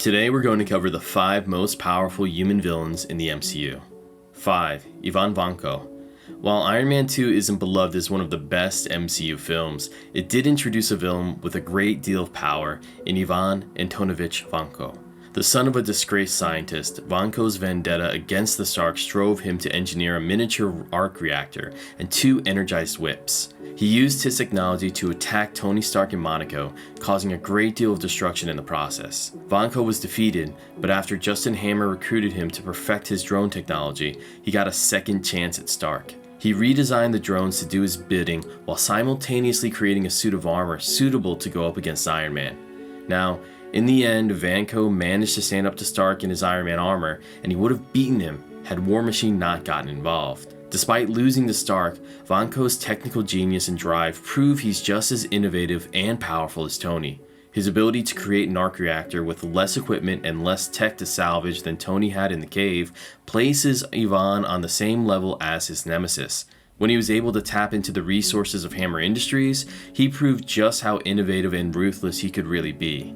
Today we're going to cover the 5 most powerful human villains in the MCU. 5. Ivan Vanko. While Iron Man 2 isn't beloved as one of the best MCU films, it did introduce a villain with a great deal of power in Ivan Antonovich Vanko. The son of a disgraced scientist, Vanko's vendetta against the Starks drove him to engineer a miniature arc reactor and 2 energized whips. He used his technology to attack Tony Stark and Monaco, causing a great deal of destruction in the process. Vanko was defeated, but after Justin Hammer recruited him to perfect his drone technology, he got a second chance at Stark. He redesigned the drones to do his bidding while simultaneously creating a suit of armor suitable to go up against Iron Man. Now, in the end, Vanko managed to stand up to Stark in his Iron Man armor, and he would have beaten him had War Machine not gotten involved. Despite losing to Stark, Vanko's technical genius and drive prove he's just as innovative and powerful as Tony. His ability to create an arc reactor with less equipment and less tech to salvage than Tony had in the cave places Ivan on the same level as his nemesis. When he was able to tap into the resources of Hammer Industries, he proved just how innovative and ruthless he could really be.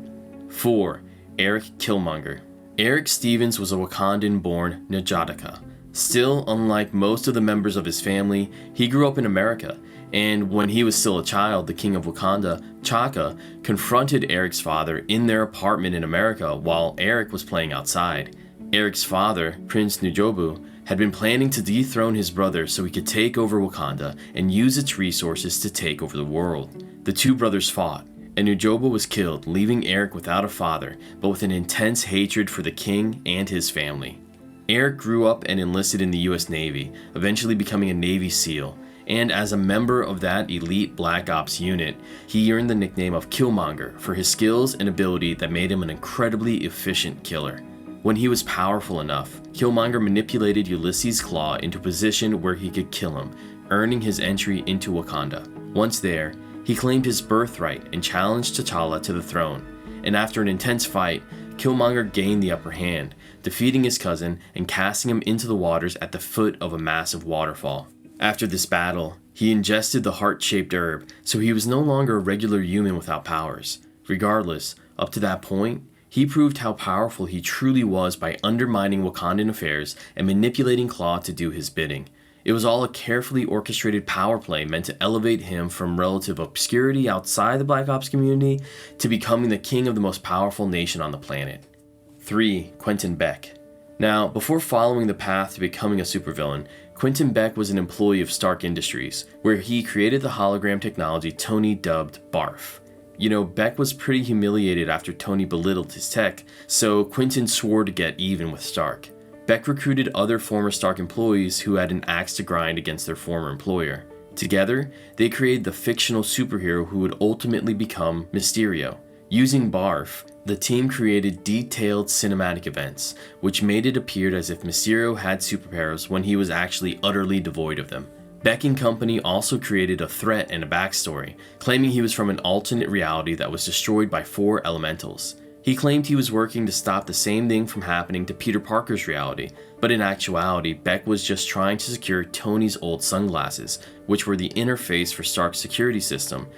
4. Eric Killmonger. Eric Stevens was a Wakandan-born Njataka. Still, unlike most of the members of his family, he grew up in America, and when he was still a child, the king of Wakanda, Chaka, confronted Eric's father in their apartment in America while Eric was playing outside. Eric's father, Prince Nujobu, had been planning to dethrone his brother so he could take over Wakanda and use its resources to take over the world. The 2 brothers fought, and Nujobu was killed, leaving Eric without a father, but with an intense hatred for the king and his family. Eric grew up and enlisted in the US Navy, eventually becoming a Navy SEAL, and as a member of that elite Black Ops unit, he earned the nickname of Killmonger for his skills and ability that made him an incredibly efficient killer. When he was powerful enough, Killmonger manipulated Ulysses Klaue into a position where he could kill him, earning his entry into Wakanda. Once there, he claimed his birthright and challenged T'Challa to the throne, and after an intense fight, Killmonger gained the upper hand, defeating his cousin and casting him into the waters at the foot of a massive waterfall. After this battle, he ingested the heart-shaped herb, so he was no longer a regular human without powers. Regardless, up to that point, he proved how powerful he truly was by undermining Wakandan affairs and manipulating Klaue to do his bidding. It was all a carefully orchestrated power play meant to elevate him from relative obscurity outside the Black Ops community to becoming the king of the most powerful nation on the planet. 3. Quentin Beck. Now, before following the path to becoming a supervillain, Quentin Beck was an employee of Stark Industries, where he created the hologram technology Tony dubbed BARF. Beck was pretty humiliated after Tony belittled his tech, so Quentin swore to get even with Stark. Beck recruited other former Stark employees who had an axe to grind against their former employer. Together, they created the fictional superhero who would ultimately become Mysterio. Using BARF, the team created detailed cinematic events, which made it appear as if Mysterio had superpowers when he was actually utterly devoid of them. Beck and company also created a threat and a backstory, claiming he was from an alternate reality that was destroyed by 4 elementals. He claimed he was working to stop the same thing from happening to Peter Parker's reality, but in actuality, Beck was just trying to secure Tony's old sunglasses, which were the interface for Stark's security system.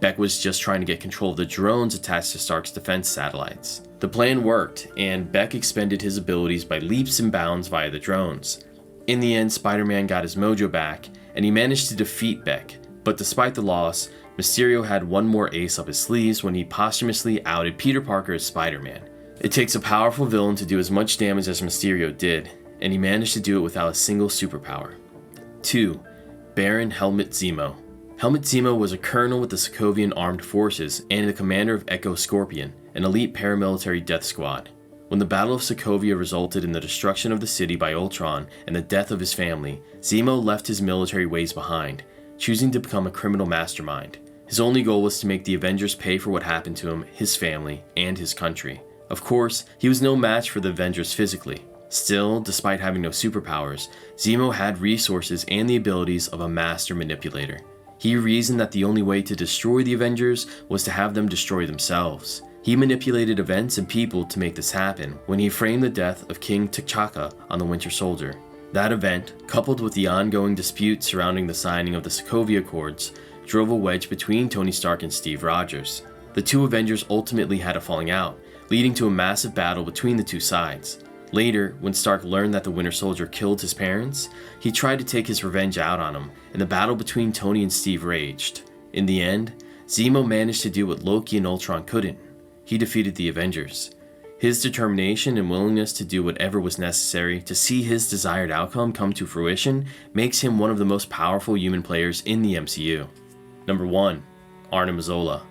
Beck was just trying to get control of the drones attached to Stark's defense satellites. The plan worked, and Beck expended his abilities by leaps and bounds via the drones. In the end, Spider-Man got his mojo back, and he managed to defeat Beck, but despite the loss, Mysterio had one more ace up his sleeves when he posthumously outed Peter Parker as Spider-Man. It takes a powerful villain to do as much damage as Mysterio did, and he managed to do it without a single superpower. 2. Baron Helmut Zemo. Helmut Zemo was a colonel with the Sokovian Armed Forces and the commander of Echo Scorpion, an elite paramilitary death squad. When the Battle of Sokovia resulted in the destruction of the city by Ultron and the death of his family, Zemo left his military ways behind, choosing to become a criminal mastermind. His only goal was to make the Avengers pay for what happened to him, his family, and his country. Of course, he was no match for the Avengers physically. Still, despite having no superpowers, Zemo had resources and the abilities of a master manipulator. He reasoned that the only way to destroy the Avengers was to have them destroy themselves. He manipulated events and people to make this happen when he framed the death of King T'Chaka on the Winter Soldier. That event, coupled with the ongoing dispute surrounding the signing of the Sokovia Accords, drove a wedge between Tony Stark and Steve Rogers. The two Avengers ultimately had a falling out, leading to a massive battle between the two sides. Later, when Stark learned that the Winter Soldier killed his parents, he tried to take his revenge out on him, and the battle between Tony and Steve raged. In the end, Zemo managed to do what Loki and Ultron couldn't. He defeated the Avengers. His determination and willingness to do whatever was necessary to see his desired outcome come to fruition makes him one of the most powerful human players in the MCU. Number 1. Arnam Zola.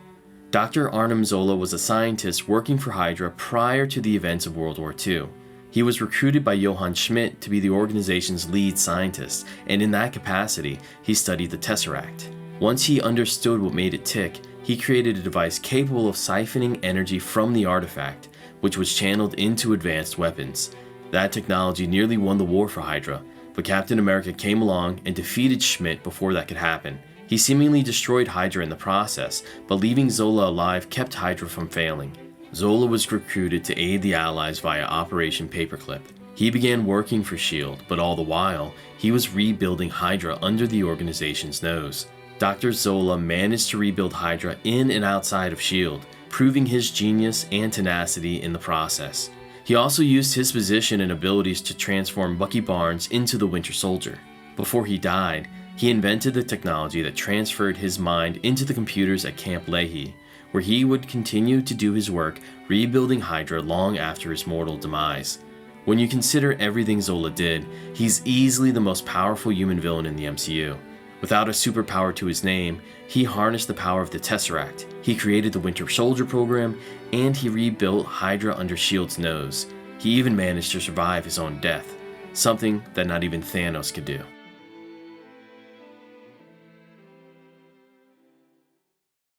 Dr. Arnam Zola was a scientist working for Hydra prior to the events of World War II. He was recruited by Johann Schmidt to be the organization's lead scientist, and in that capacity, he studied the Tesseract. Once he understood what made it tick, he created a device capable of siphoning energy from the artifact, which was channeled into advanced weapons. That technology nearly won the war for Hydra, but Captain America came along and defeated Schmidt before that could happen. He seemingly destroyed Hydra in the process, but leaving Zola alive kept Hydra from failing. Zola was recruited to aid the Allies via Operation Paperclip. He began working for S.H.I.E.L.D., but all the while, he was rebuilding Hydra under the organization's nose. Dr. Zola managed to rebuild Hydra in and outside of S.H.I.E.L.D., proving his genius and tenacity in the process. He also used his position and abilities to transform Bucky Barnes into the Winter Soldier. Before he died, he invented the technology that transferred his mind into the computers at Camp Leahy, where he would continue to do his work rebuilding Hydra long after his mortal demise. When you consider everything Zola did, he's easily the most powerful human villain in the MCU. Without a superpower to his name, he harnessed the power of the Tesseract, he created the Winter Soldier program, and he rebuilt Hydra under S.H.I.E.L.D.'s nose. He even managed to survive his own death, something that not even Thanos could do.